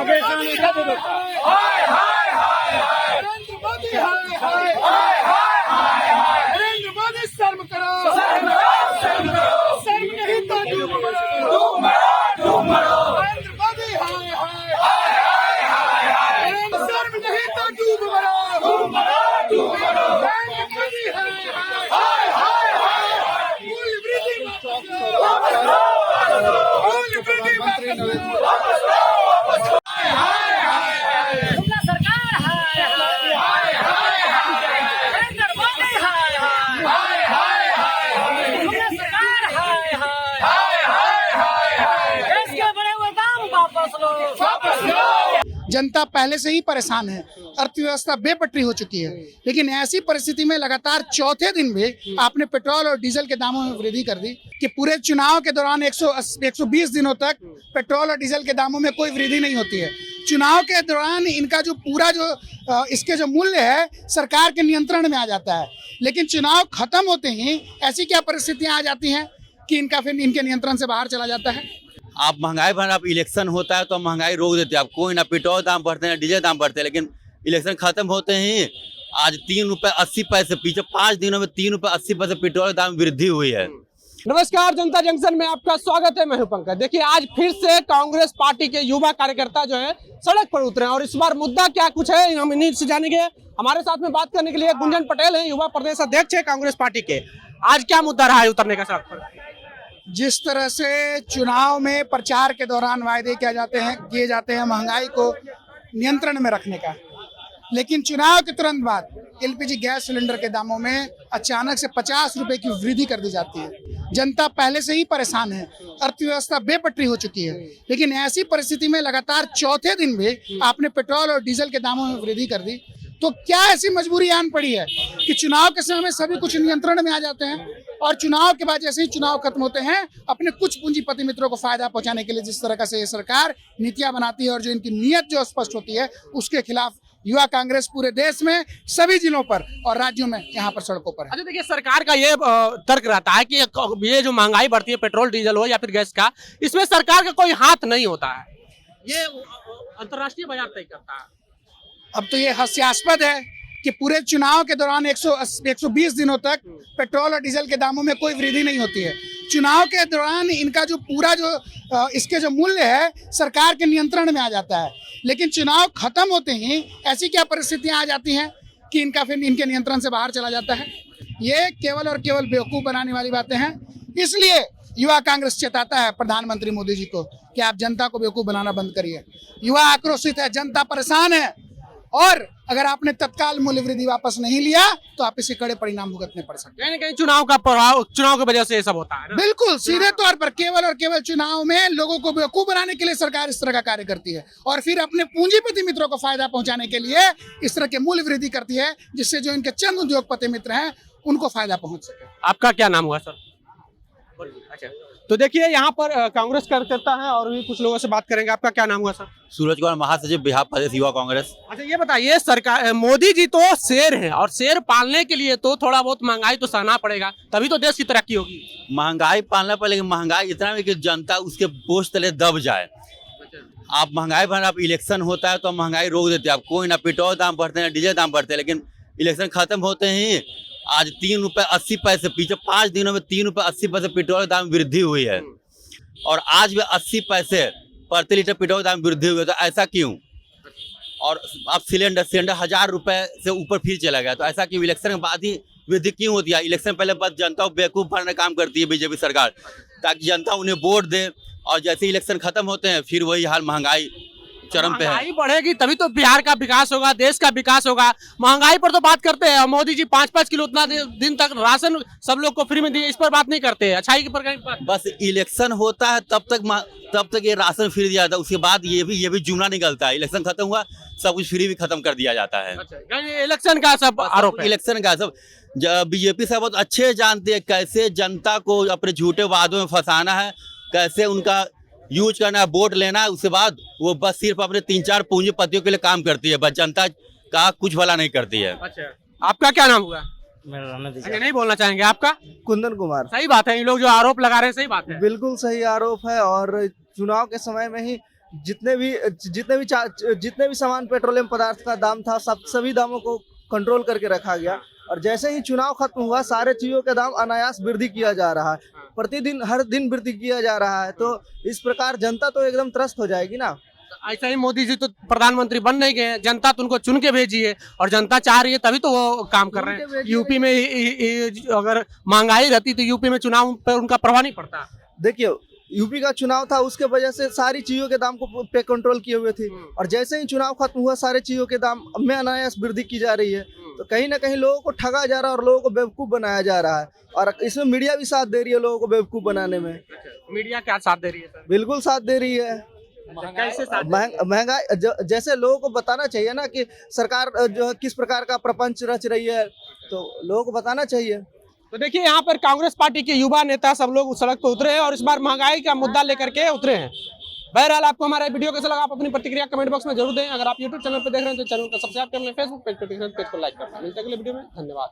नरेंद्र मोदी नरेंद्र मोदी शर्म करो, शर्म नहीं तो डूब मरो, नरेंद्र मोदी शर्म नहीं तो डूब मरो, नरेंद्र मोदी मूल्य वृद्धि जनता पहले से ही परेशान है, अर्थव्यवस्था बेपटरी हो चुकी है, लेकिन ऐसी परिस्थिति में लगातार चौथे दिन भी आपने पेट्रोल और डीजल के दामों में वृद्धि कर दी कि पूरे चुनाव के दौरान 120 दिनों तक पेट्रोल और डीजल के दामों में कोई वृद्धि नहीं होती है। चुनाव के दौरान इनका जो पूरा इसके जो मूल्य है सरकार के नियंत्रण में आ जाता है, लेकिन चुनाव खत्म होते ही ऐसी क्या परिस्थितियां आ जाती हैं कि इनका फिर इनके नियंत्रण से बाहर चला जाता है। आप महंगाई भर आप इलेक्शन होता है तो महंगाई रोक देते हैं, आप कोई ना पेट्रोल दाम बढ़ते हैं डीजल दाम बढ़ते हैं, लेकिन इलेक्शन खत्म होते ही आज 3 रुपए 80 पैसे, पीछे 5 दिनों में 3 रुपए 80 पैसे पेट्रोल दाम वृद्धि हुई है। नमस्कार, जनता जंक्शन में आपका स्वागत है। मैं हूं पंकज। देखिए, आज फिर से कांग्रेस पार्टी के युवा कार्यकर्ता जो है सड़क पर उतरे हैं और इस बार मुद्दा क्या कुछ है हम इन्हीं से जानेंगे। हमारे साथ में बात करने के लिए गुंजन पटेल है, युवा प्रदेश अध्यक्ष है कांग्रेस पार्टी के। आज क्या मुद्दा रहा है उतरने का सड़क पर? जिस तरह से चुनाव में प्रचार के दौरान वायदे किए जाते हैं महंगाई को नियंत्रण में रखने का, लेकिन चुनाव के तुरंत बाद एलपीजी गैस सिलेंडर के दामों में अचानक से 50 रुपए की वृद्धि कर दी जाती है। जनता पहले से ही परेशान है, अर्थव्यवस्था बेपटरी हो चुकी है, लेकिन ऐसी परिस्थिति में लगातार चौथे दिन भी आपने पेट्रोल और डीजल के दामों में वृद्धि कर दी, तो क्या ऐसी मजबूरी आन पड़ी है कि चुनाव के समय में सभी कुछ नियंत्रण में आ जाते हैं और चुनाव के बाद जैसे ही चुनाव खत्म होते हैं अपने कुछ पूंजीपति मित्रों को फायदा पहुंचाने के लिए जिस तरह से ये सरकार नीतियां बनाती है और जो इनकी नीयत जो स्पष्ट होती है उसके खिलाफ युवा कांग्रेस पूरे देश में सभी जिलों पर और राज्यों में यहाँ पर सड़कों पर है। अच्छा, देखिए, सरकार का ये तर्क रहता है कि ये जो महंगाई बढ़ती है पेट्रोल डीजल हो या फिर गैस का, इसमें सरकार का कोई हाथ नहीं होता है, ये अंतर्राष्ट्रीय बाजार तय करता है। अब तो ये हास्यास्पद है कि पूरे चुनाव के दौरान 120 दिनों तक पेट्रोल और डीजल के दामों में कोई वृद्धि नहीं होती है। चुनाव के दौरान इनका जो पूरा इसके जो मूल्य है सरकार के नियंत्रण में आ जाता है, लेकिन चुनाव खत्म होते ही ऐसी क्या परिस्थितियां आ जाती हैं कि इनका फिर इनके नियंत्रण से बाहर चला जाता है। ये केवल और केवल बेवकूफ़ बनाने वाली बातें हैं। इसलिए युवा कांग्रेस चेताता है प्रधानमंत्री मोदी जी को कि आप जनता को बेवकूफ़ बनाना बंद करिए। युवा आक्रोशित है, जनता परेशान है और अगर आपने तत्काल मूल्य वृद्धि वापस नहीं लिया तो आप इसे कड़े परिणाम भुगतने पड़ सकते हैं। कहीं ना कहीं चुनाव का प्रभाव, चुनाव की वजह से ये सब होता है ना? बिल्कुल सीधे तौर पर केवल और केवल चुनाव में लोगों को बेवकूफ बनाने के लिए सरकार इस तरह का कार्य करती है और फिर अपने पूंजीपति मित्रों को फायदा पहुंचाने के लिए इस तरह के मूल्य वृद्धि करती है जिससे जो इनके चंद उद्योगपति मित्र हैं उनको फायदा पहुंच सके। आपका क्या नाम हुआ सर? अच्छा, तो देखिए, यहाँ पर कांग्रेस कार्यकर्ता है और भी कुछ लोगों से बात करेंगे। आपका क्या नाम हुआ सर? सूरज कुमार, महासचिव बिहार प्रदेश युवा कांग्रेस। अच्छा, ये बताइए, सरकार मोदी जी तो शेर हैं और शेर पालने के लिए तो थोड़ा बहुत महंगाई तो सहना पड़ेगा, तभी तो देश की तरक्की होगी। महंगाई पालना पड़ेगा, लेकिन महंगाई इतना है कि जनता उसके बोझ तले दब जाए। आप महंगाई भर आप इलेक्शन होता है तो महंगाई रोक देते हैं, आप कोई ना पेट्रोल दाम बढ़ते हैं डीजल दाम बढ़ते हैं, लेकिन इलेक्शन खत्म होते ही आज 3 रुपए 80 पैसे, पीछे 5 दिनों में 3 रुपए 80 पैसे पेट्रोल दाम वृद्धि हुई है और आज भी 80 पैसे प्रति लीटर पेट्रोल दाम वृद्धि हुई है। तो ऐसा क्यों? और अब सिलेंडर 1000 रुपए से ऊपर फिर चला गया, तो ऐसा क्यों? इलेक्शन के बाद ही वृद्धि क्यों होती है? इलेक्शन पहले बस जनता को बेवकूफ़ बनाने का काम करती है बीजेपी सरकार, ताकि जनता उन्हें वोट दे और जैसे इलेक्शन खत्म होते हैं फिर वही हाल, महंगाई चरम पे है। महंगाई बढ़ेगी तभी तो बिहार का विकास होगा, देश का विकास होगा। महंगाई पर तो बात करते हैं, मोदी जी 5-5 किलो उतना दिन तक राशन सब लोग को फ्री में दिए, इस पर बात नहीं करते। अच्छाई पर बस इलेक्शन होता है तब तक ये राशन फ्री दिया जाता है, उसके बाद ये भी जुमला निकलता है। इलेक्शन खत्म हुआ सब कुछ फ्री भी खत्म कर दिया जाता है। इलेक्शन का सब आरोप है। इलेक्शन का सब बीजेपी से बहुत अच्छे जानते हैं कैसे जनता को अपने झूठे वादों में फंसाना है, कैसे उनका यूज करना है, वोट लेना है, उसके बाद वो बस सिर्फ अपने 3-4 पूंजीपतियों के लिए काम करती है, बस जनता का कुछ भला नहीं करती है। अच्छा, आपका क्या नाम हुआ? मेरा नाम है अच्छा, नहीं बोलना चाहेंगे? आपका? कुंदन कुमार। सही बात है, ये लोग जो आरोप लगा रहे हैं सही बात है। बिल्कुल सही आरोप है और चुनाव के समय में ही जितने भी सामान पेट्रोलियम पदार्थ का दाम था सभी दामों को कंट्रोल करके रखा गया। और जैसे ही चुनाव खत्म हुआ सारे चीजों के दाम अनायास वृद्धि किया जा रहा है, प्रतिदिन हर दिन वृद्धि किया जा रहा है। तो इस प्रकार जनता तो एकदम त्रस्त हो जाएगी ना। ऐसा ही मोदी जी तो प्रधानमंत्री बन नहीं गए, जनता तो उनको चुन के भेजी है और जनता चाह रही है तभी तो वो काम कर रहे हैं। यूपी में अगर महंगाई रहती तो यूपी में चुनाव पर उनका प्रभाव नहीं पड़ता। देखिए यूपी का चुनाव था, उसके वजह से सारी चीजों के दाम को पे कंट्रोल किए हुए थे, और जैसे ही चुनाव खत्म हुआ सारे चीजों के दाम में अनायास वृद्धि की जा रही है। तो कहीं ना कहीं लोगों को ठगा जा रहा है और लोगों को बेवकूफ बनाया जा रहा है, और इसमें मीडिया भी साथ दे रही है लोगों को बेवकूफ बनाने में। मीडिया क्या साथ दे रही है सर? बिल्कुल साथ दे रही है। कैसे साथ? महंगाई जैसे लोगों को बताना चाहिए ना कि सरकार जो है किस प्रकार का प्रपंच रच रही है, तो लोगों को बताना चाहिए। तो देखिए यहाँ पर कांग्रेस पार्टी के युवा नेता सब लोग सड़क पर उतरे हैं और इस बार महंगाई का मुद्दा लेकर के उतरे हैं। बहरहाल आपको हमारा वीडियो कैसा लगा आप अपनी प्रतिक्रिया कमेंट बॉक्स में जरूर दें। अगर आप यूट्यूब चैनल पर देख रहे हैं तो चैनल को सब्सक्राइब कर लें, फेसबुक पेज को लाइक कर लें। मिलते हैं अगले वीडियो में, धन्यवाद।